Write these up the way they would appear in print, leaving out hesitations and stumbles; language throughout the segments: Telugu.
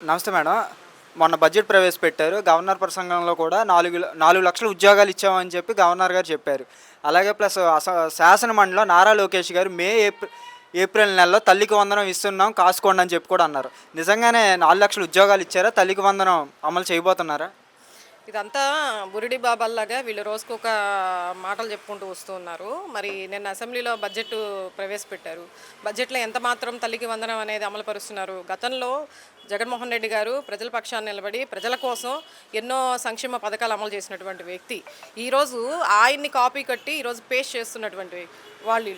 నమస్తే మేడం. మొన్న బడ్జెట్ ప్రవేశపెట్టారు. గవర్నర్ ప్రసంగంలో కూడా 4 లక్షల ఉద్యోగాలు ఇచ్చామని చెప్పి గవర్నర్ గారు చెప్పారు. అలాగే ప్లస్ శాసన మండలిలో నారా లోకేష్ గారు ఏప్రిల్ నెలలో తల్లికి వందనం ఇస్తున్నాం కాసుకోండి అని చెప్పి కూడా అన్నారు. నిజంగానే 4 లక్షల ఉద్యోగాలు ఇచ్చారా? తల్లికి వందనం అమలు చేయబోతున్నారా? ఇదంతా బురిడి బాబాల్లాగా వీళ్ళు రోజుకొక మాటలు చెప్పుకుంటూ వస్తూ ఉన్నారు. మరి నిన్న అసెంబ్లీలో బడ్జెట్ ప్రవేశపెట్టారు. బడ్జెట్లో ఎంత మాత్రం తల్లికి వందనం అనేది అమలు పరుస్తున్నారు. గతంలో జగన్మోహన్ రెడ్డి గారు ప్రజల పక్షాన్ని నిలబడి ప్రజల కోసం ఎన్నో సంక్షేమ పథకాలు అమలు చేసినటువంటి వ్యక్తి. ఈరోజు ఆయన్ని కాపీ కట్టి ఈరోజు పేస్ట్ చేస్తున్నటువంటి వాళ్ళు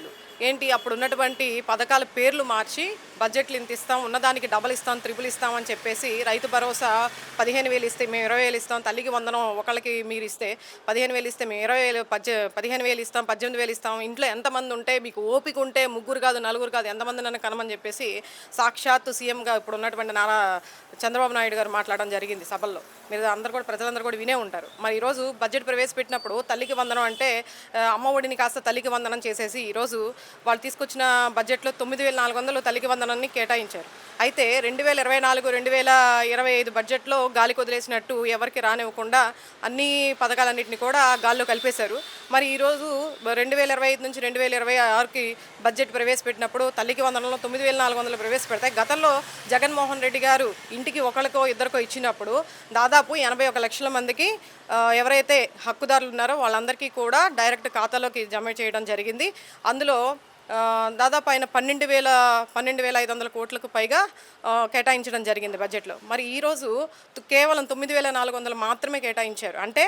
ఏంటి, అప్పుడు ఉన్నటువంటి పథకాల పేర్లు మార్చి బడ్జెట్లు ఇంత ఇస్తాం, ఉన్నదానికి డబల్ ఇస్తాం, త్రిపుల్ ఇస్తాం అని చెప్పేసి రైతు భరోసా 15,000 ఇస్తే మేము 20,000 ఇస్తాం, తల్లికి వందనం ఒకళ్ళకి మీరు ఇస్తే 15,000 ఇస్తే మేము 20,000 15,000 ఇస్తాం, 18,000 ఇస్తాం, ఇంట్లో ఎంతమంది ఉంటే మీకు ఓపిక ఉంటే ముగ్గురు కాదు నలుగురు కాదు ఎంతమంది నన్ను కనమని చెప్పేసి సాక్షాత్తు సీఎంగా ఇప్పుడు ఉన్నటువంటి చంద్రబాబు నాయుడు గారు మాట్లాడడం జరిగింది సభల్లో. మీరు అందరూ కూడా ప్రజలందరూ కూడా వినే ఉంటారు. మరి ఈరోజు బడ్జెట్ ప్రవేశపెట్టినప్పుడు తల్లికి వందనం అంటే అమ్మ ఒడిని కాస్త తల్లికి వందనం చేసేసి ఈరోజు వాళ్ళు తీసుకొచ్చిన బడ్జెట్లో 9,400 తల్లికి వందనాన్ని కేటాయించారు. అయితే 2024, 2025 బడ్జెట్లో గాలి కొదిలేసినట్టు ఎవరికి రానివ్వకుండా అన్ని పథకాలన్నింటినీ కూడా గాల్లో కలిపేశారు. మరి ఈరోజు 2025 నుంచి 2026కి బడ్జెట్ ప్రవేశపెట్టినప్పుడు తల్లికి వందనంలో 9,400 ప్రవేశపెడతాయి. గతంలో జగన్మోహన్ రెడ్డి గారు ఇంటికి ఒకరికో ఇద్దరికో ఇచ్చినప్పుడు దాదాపు 81 లక్షల మందికి ఎవరైతే హక్కుదారులు ఉన్నారో వాళ్ళందరికీ కూడా డైరెక్ట్ ఖాతాలోకి జమ చేయడం జరిగింది. అందులో దాదాపు ఆయన 12,500 కోట్లకు పైగా కేటాయించడం జరిగింది బడ్జెట్లో. మరి ఈరోజు కేవలం 9,400 మాత్రమే కేటాయించారు. అంటే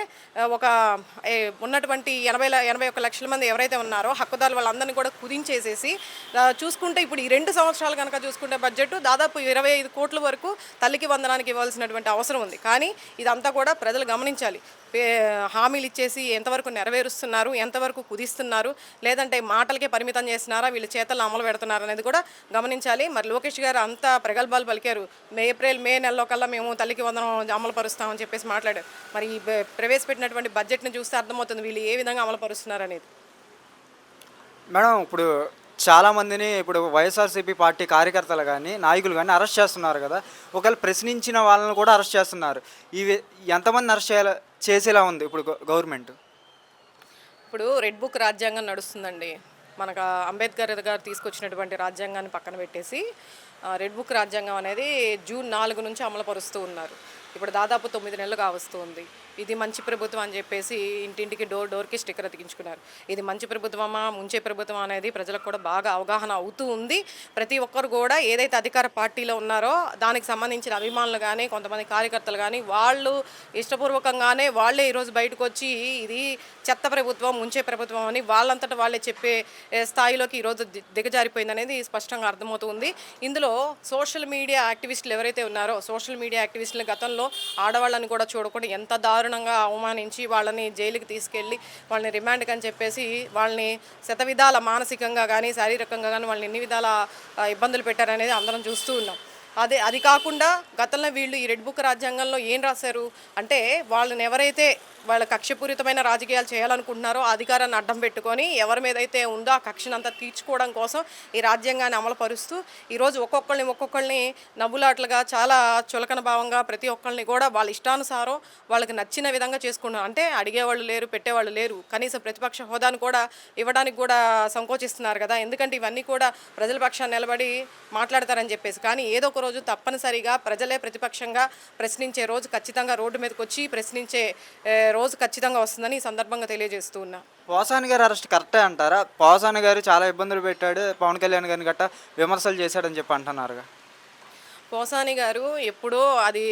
ఒక ఉన్నటువంటి 81 లక్షల మంది ఎవరైతే ఉన్నారో హక్కుదారులు వాళ్ళందరినీ కూడా కుదించేసేసి చూసుకుంటే ఇప్పుడు ఈ 2 సంవత్సరాలు కనుక చూసుకుంటే బడ్జెట్ దాదాపు 25 కోట్ల వరకు తల్లికి వందనానికి ఇవ్వాల్సినటువంటి అవసరం ఉంది. కానీ ఇదంతా కూడా ప్రజలు గమనించాలి. హామీలు ఇచ్చేసి ఎంతవరకు నెరవేరుస్తున్నారు, ఎంతవరకు కుదిస్తున్నారు, లేదంటే మాటలకే పరిమితం చేస్తున్నారా, వీళ్ళ చేతల్లో అమలు పెడుతున్నారు అనేది కూడా గమనించాలి. మరి లోకేష్ గారు అంతా ప్రగల్భాలు పలికారు. మే నెలలో కల్లా మేము తల్లికి వందనం అమలు పరుస్తామని చెప్పేసి మాట్లాడారు. మరి ఈ ప్రవేశపెట్టినటువంటి బడ్జెట్ని చూస్తే అర్థమవుతుంది వీళ్ళు ఏ విధంగా అమలు పరుస్తున్నారు అనేది. మేడం, ఇప్పుడు చాలామందిని ఇప్పుడు వైఎస్ఆర్సీపీ పార్టీ కార్యకర్తలు కానీ నాయకులు కానీ అరెస్ట్ చేస్తున్నారు కదా. ఒకవేళ ప్రశ్నించిన వాళ్ళని కూడా అరెస్ట్ చేస్తున్నారు. ఇవి ఎంతమంది అరెస్ట్ చేసేలా ఉంది ఇప్పుడు గవర్నమెంట్? ఇప్పుడు రెడ్ బుక్ రాజ్యాంగం నడుస్తుందండి. మనకు అంబేద్కర్ గారు తీసుకొచ్చినటువంటి రాజ్యాంగాన్ని పక్కన పెట్టేసి రెడ్ బుక్ రాజ్యాంగం అనేది జూన్ 4 నుంచి అమలు పరుస్తూ ఉన్నారు. ఇప్పుడు దాదాపు 9 నెలలు కావస్తుంది. ఇది మంచి ప్రభుత్వం అని చెప్పేసి ఇంటింటికి డోర్కి స్టిక్కర్ అతికించుకున్నారు. ఇది మంచి ప్రభుత్వమా ముంచే ప్రభుత్వం అనేది ప్రజలకు కూడా బాగా అవగాహన అవుతూ ఉంది. ప్రతి ఒక్కరు కూడా ఏదైతే అధికార పార్టీలో ఉన్నారో దానికి సంబంధించిన అభిమానులు కానీ కొంతమంది కార్యకర్తలు కానీ వాళ్ళు ఇష్టపూర్వకంగానే వాళ్ళే ఈరోజు బయటకు వచ్చి ఇది చెత్త ప్రభుత్వం ముంచే ప్రభుత్వం అని వాళ్ళంతటా వాళ్ళే చెప్పే స్థాయిలోకి ఈరోజు దిగజారిపోయింది అనేది స్పష్టంగా అర్థమవుతుంది. ఇందులో సోషల్ మీడియా యాక్టివిస్టులు ఎవరైతే ఉన్నారో సోషల్ మీడియా యాక్టివిస్టులు గతంలో ఆడవాళ్ళని కూడా చూడకుండా ఎంత దారుణంగా అవమానించి వాళ్ళని జైలుకి తీసుకెళ్ళి వాళ్ళని రిమాండ్కి అని చెప్పేసి వాళ్ళని శతవిధాల మానసికంగా కానీ శారీరకంగా కానీ వాళ్ళని ఎన్ని విధాల ఇబ్బందులు పెట్టారనేది అందరం చూస్తూ ఉన్నాం. అది కాకుండా గతంలో వీళ్ళు ఈ రెడ్ బుక్ రాజ్యాంగంలో ఏం రాశారు అంటే వాళ్ళని ఎవరైతే వాళ్ళ కక్షపూరితమైన రాజకీయాలు చేయాలనుకుంటున్నారో ఆ అధికారాన్ని అడ్డం పెట్టుకొని ఎవరి మీద అయితే ఉందో ఆ కక్షను అంతా తీర్చుకోవడం కోసం ఈ రాజ్యాంగాన్ని అమలు పరుస్తూ ఈరోజు ఒక్కొక్కరిని నవ్వులాట్లుగా చాలా చులకన భావంగా ప్రతి ఒక్కరిని కూడా వాళ్ళ ఇష్టానుసారం వాళ్ళకి నచ్చిన విధంగా చేసుకున్నారు. అంటే అడిగేవాళ్ళు లేరు, పెట్టేవాళ్ళు లేరు, కనీసం ప్రతిపక్ష హోదాను కూడా ఇవ్వడానికి కూడా సంకోచిస్తున్నారు కదా. ఎందుకంటే ఇవన్నీ కూడా ప్రజల పక్షాన్ని నిలబడి మాట్లాడతారని చెప్పేసి. కానీ ఏదో ఒక రోజు తప్పనిసరిగా ప్రజలే ప్రతిపక్షంగా ప్రశ్నించే రోజు ఖచ్చితంగా రోడ్డు మీదకి వచ్చి ప్రశ్నించే రోజు ఖచ్చితంగా వస్తుందని ఈ సందర్భంగా తెలియజేస్తూ ఉన్నా. పోసాని గారు అరెస్ట్ కరెక్టే అంటారా? పోసాని గారు చాలా ఇబ్బందులు పెట్టాడు, పవన్ కళ్యాణ్ గారిని గట్టా విమర్శలు చేశాడని చెప్పి అంటున్నారుగా. పోసాని గారు ఎప్పుడో అది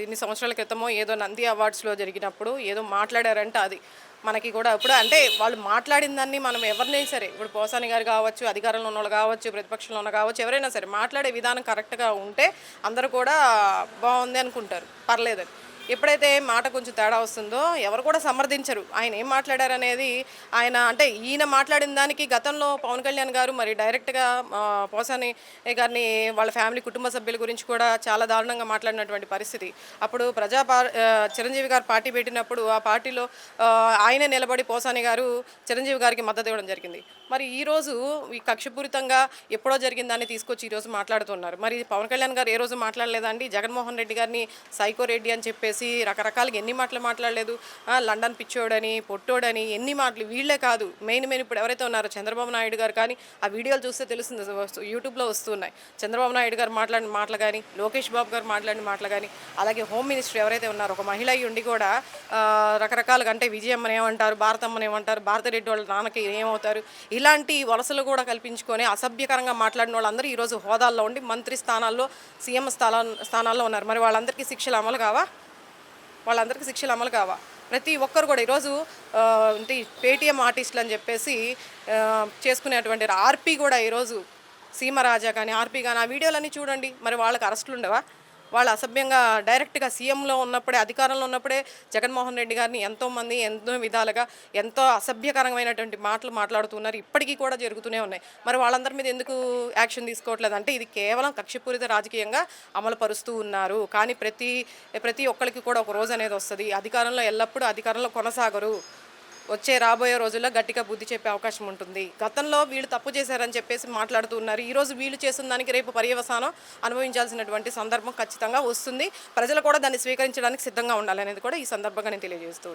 ఎన్ని సంవత్సరాల క్రితమో ఏదో నంది అవార్డ్స్లో జరిగినప్పుడు ఏదో మాట్లాడారంటే అది మనకి కూడా ఇప్పుడు అంటే వాళ్ళు మాట్లాడిన దాన్ని మనం ఎవరినైనా సరే ఇప్పుడు పోసాని గారు కావచ్చు, అధికారంలో ఉన్న వాళ్ళు కావచ్చు, ప్రతిపక్షంలో ఉన్న కావచ్చు, ఎవరైనా సరే మాట్లాడే విధానం కరెక్ట్గా ఉంటే అందరూ కూడా బాగుంది అనుకుంటారు, పర్లేదని. ఎప్పుడైతే మాట కొంచెం తేడా వస్తుందో ఎవరు కూడా సమర్థించరు. ఆయన ఏం మాట్లాడారనేది ఆయన అంటే ఈయన మాట్లాడిన దానికి గతంలో పవన్ కళ్యాణ్ గారు మరి డైరెక్ట్‌గా పోసాని గారిని వాళ్ళ ఫ్యామిలీ కుటుంబ సభ్యుల గురించి కూడా చాలా దారుణంగా మాట్లాడినటువంటి పరిస్థితి. అప్పుడు చిరంజీవి గారు పార్టీ పెట్టినప్పుడు ఆ పార్టీలో ఆయనే నిలబడి పోసాని గారు చిరంజీవి గారికి మద్దతు ఇవ్వడం జరిగింది. మరి ఈరోజు ఈ కక్షపూరితంగా ఎప్పుడో జరిగిన దాన్ని తీసుకొచ్చి ఈరోజు మాట్లాడుతున్నారు. మరి పవన్ కళ్యాణ్ గారు ఏ రోజు మాట్లాడలేదా అండి? జగన్మోహన్ రెడ్డి గారిని సైకో రెడ్డి అని చెప్పేసి రకరకాలుగా ఎన్ని మాటలు మాట్లాడలేదు. లండన్ పిచ్చోడని, పొట్టోడని ఎన్ని మాటలు. వీళ్ళే కాదు, మెయిన్ ఇప్పుడు ఎవరైతే ఉన్నారో చంద్రబాబు నాయుడు గారు కానీ ఆ వీడియోలు చూస్తే తెలుస్తుంది, యూట్యూబ్లో వస్తున్నాయి. చంద్రబాబు నాయుడు గారు మాట్లాడిన మాటలు కానీ, లోకేష్ బాబు గారు మాట్లాడిన మాటలు కానీ, అలాగే హోమ్ మినిస్టర్ ఎవరైతే ఉన్నారో ఒక మహిళ అయి ఉండి కూడా రకరకాలుగా అంటే విజయమ్మని ఏమంటారు, భారతమ్మని ఏమంటారు, భారతరెడ్డి వాళ్ళ నాన్నకి ఏమవుతారు, ఇలాంటి వలసలు కూడా కల్పించుకొని అసభ్యకరంగా మాట్లాడిన వాళ్ళందరూ ఈరోజు హోదాల్లో ఉండి మంత్రి స్థానాల్లో, సీఎం స్థానాల్లో ఉన్నారు. మరి వాళ్ళందరికీ శిక్షలు అమలు కావా? వాళ్ళందరికీ శిక్షలు అమలు కావా? ప్రతి ఒక్కరు కూడా ఈరోజు అంటే పేటీఎం ఆర్టిస్టులు అని చెప్పేసి చేసుకునేటువంటి ఆర్పీ కూడా ఈరోజు సీమరాజా కానీ ఆర్పీ కానీ ఆ వీడియోలన్నీ చూడండి. మరి వాళ్ళకి అరెస్టులు ఉండవా? వాళ్ళు అసభ్యంగా డైరెక్ట్గా సీఎంలో ఉన్నప్పుడే, అధికారంలో ఉన్నప్పుడే జగన్మోహన్ రెడ్డి గారిని ఎంతోమంది ఎన్నో విధాలుగా ఎంతో అసభ్యకరమైనటువంటి మాటలు మాట్లాడుతున్నారు. ఇప్పటికీ కూడా జరుగుతూనే ఉన్నాయి. మరి వాళ్ళందరి మీద ఎందుకు యాక్షన్ తీసుకోవట్లేదు అంటే ఇది కేవలం కక్షపూరిత రాజకీయంగా అమలు పరుస్తూ ఉన్నారు. కానీ ప్రతి ఒక్కరికి కూడా ఒక రోజు అనేది వస్తుంది. అధికారంలో ఎల్లప్పుడూ అధికారంలో కొనసాగరు. రాబోయే రోజుల్లో గట్టిగా బుద్ధి చెప్పే అవకాశం ఉంటుంది. గతంలో వీళ్ళు తప్పు చేశారని చెప్పేసి మాట్లాడుతూ ఉన్నారు. ఈరోజు వీళ్ళు చేసిన దానికి రేపు పర్యవసానం అనుభవించాల్సినటువంటి సందర్భం ఖచ్చితంగా వస్తుంది. ప్రజలు కూడా దాన్ని స్వీకరించడానికి సిద్ధంగా ఉండాలనేది కూడా ఈ సందర్భంగా నేను తెలియజేస్తూ ఉన్నాను.